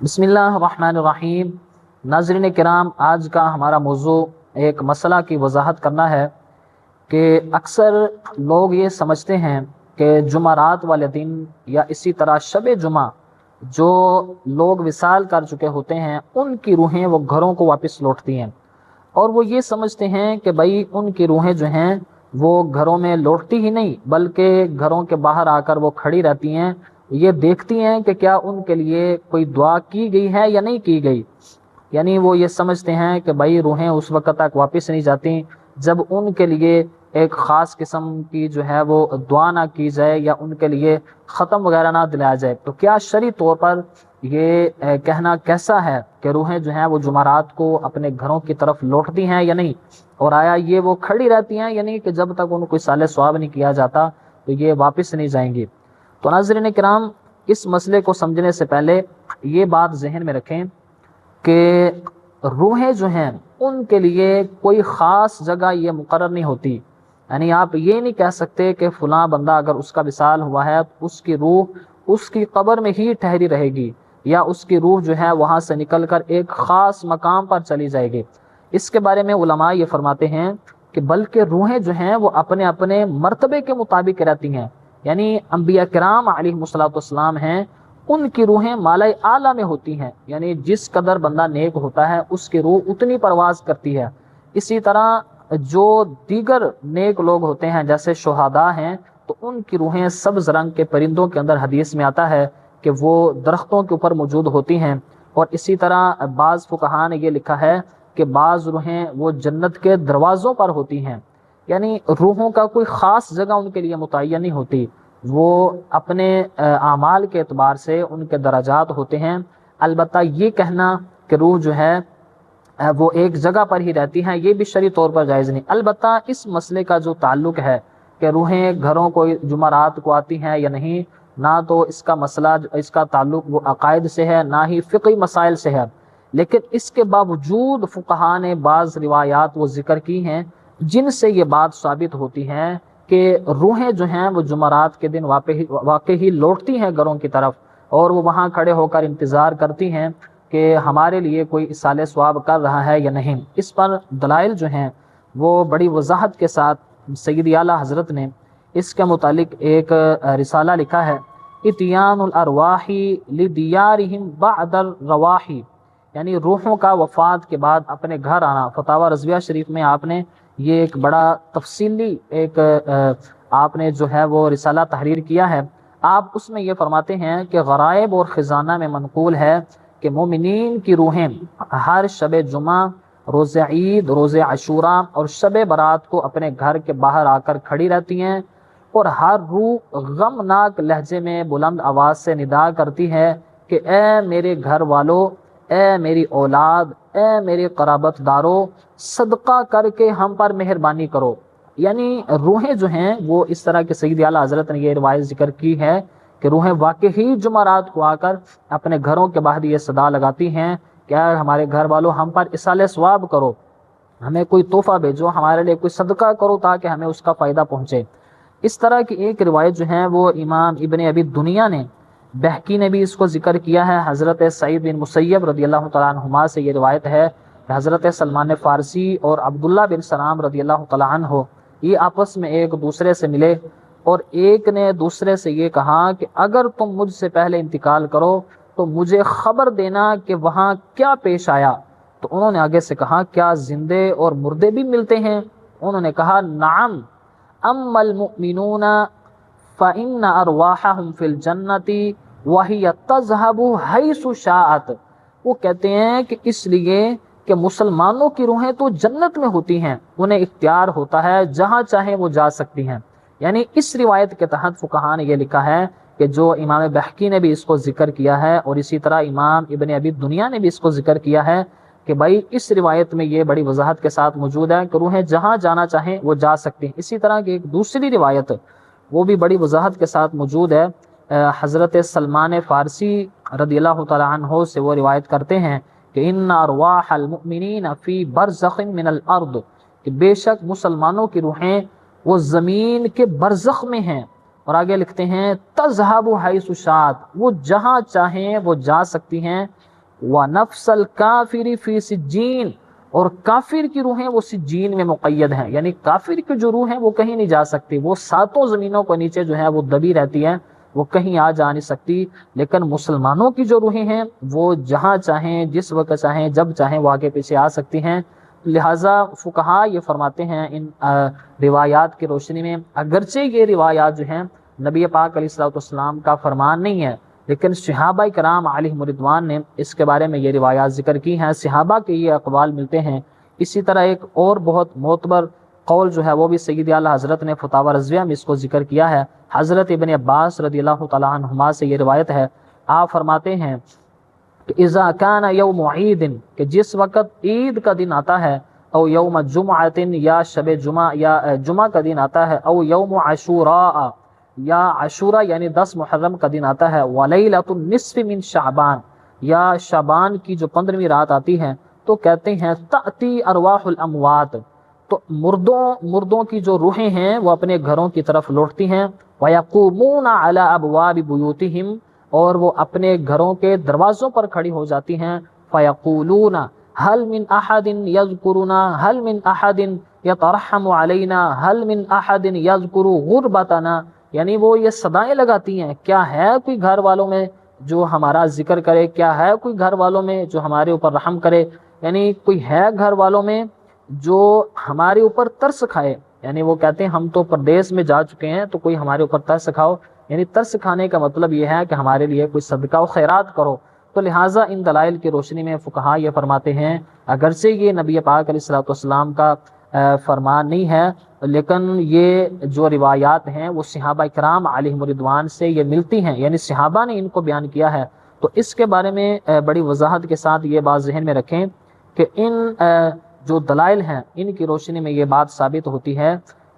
بسم اللہ الرحمن الرحیم۔ ناظرین کرام، آج کا ہمارا موضوع ایک مسئلہ کی وضاحت کرنا ہے کہ اکثر لوگ یہ سمجھتے ہیں کہ جمعرات والے دن یا اسی طرح شب جمعہ جو لوگ وصال کر چکے ہوتے ہیں ان کی روحیں وہ گھروں کو واپس لوٹتی ہیں، اور وہ یہ سمجھتے ہیں کہ بھائی ان کی روحیں جو ہیں وہ گھروں میں لوٹتی ہی نہیں بلکہ گھروں کے باہر آ کر وہ کھڑی رہتی ہیں، یہ دیکھتی ہیں کہ کیا ان کے لیے کوئی دعا کی گئی ہے یا نہیں کی گئی۔ یعنی وہ یہ سمجھتے ہیں کہ بھائی روحیں اس وقت تک واپس نہیں جاتی جب ان کے لیے ایک خاص قسم کی جو ہے وہ دعا نہ کی جائے یا ان کے لیے ختم وغیرہ نہ دلایا جائے۔ تو کیا شرعی طور پر یہ کہنا کیسا ہے کہ روحیں جو ہیں وہ جمعرات کو اپنے گھروں کی طرف لوٹتی ہیں یا نہیں، اور آیا یہ وہ کھڑی رہتی ہیں یعنی کہ جب تک ان کو صالح ثواب نہیں کیا جاتا تو یہ واپس نہیں جائیں گی۔ تو ناظرین کرام، اس مسئلے کو سمجھنے سے پہلے یہ بات ذہن میں رکھیں کہ روحیں جو ہیں ان کے لیے کوئی خاص جگہ یہ مقرر نہیں ہوتی۔ یعنی آپ یہ نہیں کہہ سکتے کہ فلاں بندہ اگر اس کا وصال ہوا ہے تو اس کی روح اس کی قبر میں ہی ٹھہری رہے گی یا اس کی روح جو ہے وہاں سے نکل کر ایک خاص مقام پر چلی جائے گی۔ اس کے بارے میں علماء یہ فرماتے ہیں کہ بلکہ روحیں جو ہیں وہ اپنے اپنے مرتبے کے مطابق رہتی ہیں۔ یعنی انبیاء کرام علیہ الصلوۃ والسلام ہیں، ان کی روحیں مالائے اعلیٰ میں ہوتی ہیں، یعنی جس قدر بندہ نیک ہوتا ہے اس کی روح اتنی پرواز کرتی ہے۔ اسی طرح جو دیگر نیک لوگ ہوتے ہیں جیسے شہداء ہیں تو ان کی روحیں سبز رنگ کے پرندوں کے اندر حدیث میں آتا ہے کہ وہ درختوں کے اوپر موجود ہوتی ہیں، اور اسی طرح بعض فقہاء نے یہ لکھا ہے کہ بعض روحیں وہ جنت کے دروازوں پر ہوتی ہیں۔ یعنی روحوں کا کوئی خاص جگہ ان کے لیے متعین نہیں ہوتی، وہ اپنے اعمال کے اعتبار سے ان کے درجات ہوتے ہیں۔ البتہ یہ کہنا کہ روح جو ہے وہ ایک جگہ پر ہی رہتی ہیں یہ بھی شرعی طور پر جائز نہیں۔ البتہ اس مسئلے کا جو تعلق ہے کہ روحیں گھروں کو جمعرات کو آتی ہیں یا نہیں، نہ تو اس کا مسئلہ اس کا تعلق وہ عقائد سے ہے نہ ہی فقہی مسائل سے ہے، لیکن اس کے باوجود فقہاء نے بعض روایات وہ ذکر کی ہیں جن سے یہ بات ثابت ہوتی ہے کہ روحیں جو ہیں وہ جمعرات کے دن واقعی لوٹتی ہیں گھروں کی طرف، اور وہ وہاں کھڑے ہو کر انتظار کرتی ہیں کہ ہمارے لیے کوئی اصالہ ثواب کر رہا ہے یا نہیں۔ اس پر دلائل جو ہیں وہ بڑی وضاحت کے ساتھ سیدی اعلیٰ حضرت نے اس کے متعلق ایک رسالہ لکھا ہے، اتیان الارواح لدیارہم بعد الرواح، یعنی روحوں کا وفات کے بعد اپنے گھر آنا۔ فتاوی رضویہ شریف میں آپ نے یہ ایک بڑا تفصیلی ایک آپ نے جو ہے وہ رسالہ تحریر کیا ہے۔ آپ اس میں یہ فرماتے ہیں کہ غرائب اور خزانہ میں منقول ہے کہ مومنین کی روحیں ہر شب جمعہ، روز عید، روز عاشوراء اور شب برات کو اپنے گھر کے باہر آ کر کھڑی رہتی ہیں، اور ہر روح غمناک لہجے میں بلند آواز سے ندا کرتی ہے کہ اے میرے گھر والو، اے میری اولاد، اے میرے قرابت دارو، صدقہ کر کے ہم پر مہربانی کرو۔ یعنی روحیں جو ہیں وہ اس طرح کے سید اعلیٰ حضرت نے یہ روایت ذکر کی ہے کہ روحیں واقعی جمعرات کو آ کر اپنے گھروں کے باہر یہ صدا لگاتی ہیں کہ اے ہمارے گھر والوں، ہم پر اصالہ ثواب کرو، ہمیں کوئی تحفہ بھیجو، ہمارے لیے کوئی صدقہ کرو تاکہ ہمیں اس کا فائدہ پہنچے۔ اس طرح کی ایک روایت جو ہے وہ امام ابن ابی دنیا نے، بہقی نے بھی اس کو ذکر کیا ہے۔ حضرت سعید بن مسیب رضی اللہ تعالیٰ عنہما سے یہ روایت ہے کہ حضرت سلمان فارسی اور عبداللہ بن سلام رضی اللہ تعالیٰ عنہ یہ آپس میں ایک دوسرے سے ملے، اور ایک نے دوسرے سے یہ کہا کہ اگر تم مجھ سے پہلے انتقال کرو تو مجھے خبر دینا کہ وہاں کیا پیش آیا۔ تو انہوں نے آگے سے کہا کیا زندے اور مردے بھی ملتے ہیں؟ انہوں نے کہا نعم، اما المؤمنون فإن ارواحهم فی الجنۃ وہی تذهب حیث شاءت۔ وہ کہتے ہیں کہ اس لیے کہ مسلمانوں کی روحیں تو جنت میں ہوتی ہیں، انہیں اختیار ہوتا ہے جہاں چاہیں وہ جا سکتی ہیں۔ یعنی اس روایت کے تحت فقہاء نے یہ لکھا ہے کہ جو امام بہقی نے بھی اس کو ذکر کیا ہے اور اسی طرح امام ابن ابی دنیا نے بھی اس کو ذکر کیا ہے کہ بھائی اس روایت میں یہ بڑی وضاحت کے ساتھ موجود ہے کہ روحیں جہاں جانا چاہیں وہ جا سکتی ہیں۔ اسی طرح کی ایک دوسری روایت وہ بھی بڑی وضاحت کے ساتھ موجود ہے، حضرت سلمان فارسی رضی اللہ تعالیٰ عنہ سے وہ روایت کرتے ہیں کہ ان ارواح المؤمنین فی برزخ من الارض، کہ بے شک مسلمانوں کی روحیں وہ زمین کے برزخ میں ہیں، اور آگے لکھتے ہیں تذهب حیث شاءت، وہ جہاں چاہیں وہ جا سکتی ہیں۔ وَنَفْسَ الْكَافِرِ فِي سِجِّينٍ، اور کافر کی روحیں وہ سجین میں مقید ہیں، یعنی کافر کی جو روح ہیں وہ کہیں نہیں جا سکتی، وہ ساتوں زمینوں کو نیچے جو ہے وہ دبی رہتی ہیں، وہ کہیں آ جا نہیں سکتی۔ لیکن مسلمانوں کی جو روحیں ہیں وہ جہاں چاہیں، جس وقت چاہیں، جب چاہیں وہ آگے پیچھے آ سکتی ہیں۔ لہٰذا فقہا یہ فرماتے ہیں ان روایات کی روشنی میں، اگرچہ یہ روایات جو ہیں نبی پاک علیہ الصلوۃ والسلام کا فرمان نہیں ہے، لیکن صحابہ کرام علیہم رضوان نے اس کے بارے میں یہ روایات ذکر کی ہیں، صحابہ کے یہ اقوال ملتے ہیں۔ اسی طرح ایک اور بہت معتبر قول جو ہے وہ بھی سید اعلیٰ حضرت نے فتاوی رضویہ میں اس کو ذکر کیا ہے۔ حضرت ابن عباس رضی اللہ تعالیٰ عنہما سے یہ روایت ہے، آپ فرماتے ہیں کہ اذا کان یوم عید، کہ جس وقت عید کا دن آتا ہے، او یوم جمعۃ، یا شب جمعہ یا جمعہ کا دن آتا ہے، او یوم عاشوراء، یا عاشورہ یعنی 10 محرم کا دن آتا ہے، ولیلۃ النصف من شعبان، یا شعبان کی جو 15ویں رات آتی ہے، تو کہتے ہیں تأتی ارواح الاموات، تو مردوں کی جو روحیں ہیں وہ اپنے گھروں کی طرف لوٹتی ہیں، وَيَقُومُونَ عَلَىٰ أَبْوَابِ بُيُوتِهِمْ، اور وہ اپنے گھروں کے دروازوں پر کھڑی ہو جاتی ہیں، فَيَقُولُونَ هَلْ مِنْ أَحَدٍ يَذْكُرُنَا هَلْ مِنْ أَحَدٍ يَتَرَحَّمُ عَلَيْنَا هَلْ مِنْ أَحَدٍ يَذْكُرُ غُرْبَتَنَا، یعنی وہ یہ صدائیں لگاتی ہیں، کیا ہے کوئی گھر والوں میں جو ہمارا ذکر کرے، کیا ہے کوئی گھر والوں میں جو ہمارے اوپر رحم کرے، یعنی کوئی ہے گھر والوں میں جو ہمارے اوپر ترس کھائے، یعنی وہ کہتے ہیں ہم تو پردیس میں جا چکے ہیں تو کوئی ہمارے اوپر ترس کھاؤ، یعنی ترس کھانے کا مطلب یہ ہے کہ ہمارے لیے کوئی صدقہ و خیرات کرو۔ تو لہٰذا ان دلائل کی روشنی میں فقہا یہ فرماتے ہیں اگرچہ یہ نبی پاک علیہ الصلوۃ والسلام کا فرمان نہیں ہے، لیکن یہ جو روایات ہیں وہ صحابہ کرام علیہم رضوان سے یہ ملتی ہیں، یعنی صحابہ نے ان کو بیان کیا ہے۔ تو اس کے بارے میں بڑی وضاحت کے ساتھ یہ بات ذہن میں رکھیں کہ ان جو دلائل ہیں ان کی روشنی میں یہ بات ثابت ہوتی ہے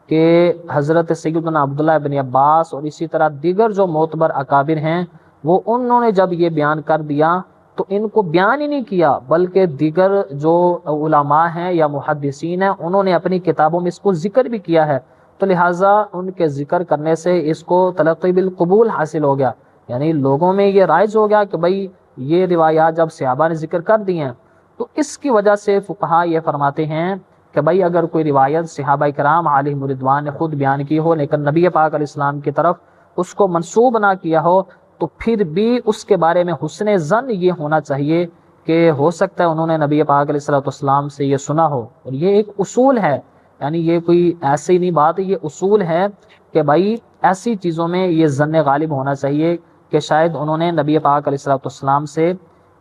کہ حضرت سیدنا عبداللہ ابن عباس اور اسی طرح دیگر جو معتبر اکابر ہیں وہ انہوں نے جب یہ بیان کر دیا تو ان کو بیان ہی نہیں کیا، بلکہ دیگر جو علماء ہیں یا محدثین ہیں انہوں نے اپنی کتابوں میں اس کو ذکر بھی کیا ہے، تو لہٰذا ان کے ذکر کرنے سے اس کو تلقی بالقبول حاصل ہو گیا، یعنی لوگوں میں یہ رائج ہو گیا کہ بھائی یہ روایات جب صحابہ نے ذکر کر دی ہیں تو اس کی وجہ سے فقہا یہ فرماتے ہیں کہ بھائی اگر کوئی روایت صحابہ کرام علیہم رضوان نے خود بیان کی ہو لیکن نبی پاک علیہ السلام کی طرف اس کو منسوب نہ کیا ہو تو پھر بھی اس کے بارے میں حسن ظن یہ ہونا چاہیے کہ ہو سکتا ہے انہوں نے نبی پاک علیہ السلام سے یہ سنا ہو، اور یہ ایک اصول ہے، یعنی یہ کوئی ایسی نہیں بات، یہ اصول ہے کہ بھائی ایسی چیزوں میں یہ ظن غالب ہونا چاہیے کہ شاید انہوں نے نبی پاک علیہ السلام سے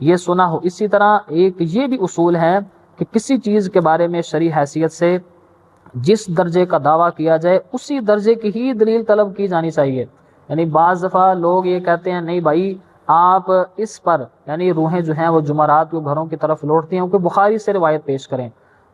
یہ سنا ہو۔ اسی طرح ایک یہ بھی اصول ہے کہ کسی چیز کے بارے میں شرعی حیثیت سے جس درجے کا دعویٰ کیا جائے اسی درجے کی ہی دلیل طلب کی جانی چاہیے، یعنی بعض دفعہ لوگ یہ کہتے ہیں نہیں بھائی آپ اس پر یعنی روحیں جو ہیں وہ جمعرات کو گھروں کی طرف لوٹتی ہیں کہ بخاری سے روایت پیش کریں،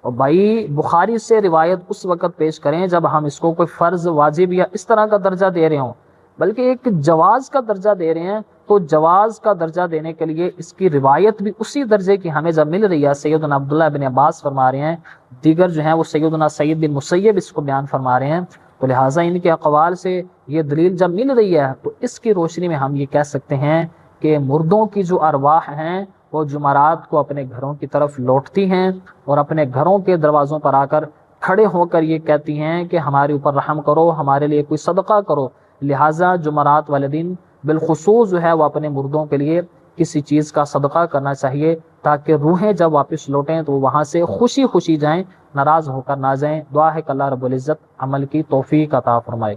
اور بھائی بخاری سے روایت اس وقت پیش کریں جب ہم اس کو کوئی فرض واجب یا اس طرح کا درجہ دے رہے ہوں، بلکہ ایک جواز کا درجہ دے رہے ہیں، تو جواز کا درجہ دینے کے لیے اس کی روایت بھی اسی درجے کی ہمیں جب مل رہی ہے، سیدنا عبداللہ بن عباس فرما رہے ہیں، دیگر جو ہیں وہ سیدنا سعید بن مسیب اس کو بیان فرما رہے ہیں، تو لہٰذا ان کے اقوال سے یہ دلیل جب مل رہی ہے تو اس کی روشنی میں ہم یہ کہہ سکتے ہیں کہ مردوں کی جو ارواح ہیں وہ جمعرات کو اپنے گھروں کی طرف لوٹتی ہیں اور اپنے گھروں کے دروازوں پر آ کر کھڑے ہو کر یہ کہتی ہیں کہ ہمارے اوپر رحم کرو، ہمارے لیے کوئی صدقہ کرو۔ لہٰذا جمعرات والے دن بالخصوص جو ہے وہ اپنے مردوں کے لیے کسی چیز کا صدقہ کرنا چاہیے تاکہ روحیں جب واپس لوٹیں تو وہاں سے خوشی خوشی جائیں، ناراض ہو کر نہ جائیں۔ دعا ہے کہ اللہ رب العزت عمل کی توفیق عطا فرمائے۔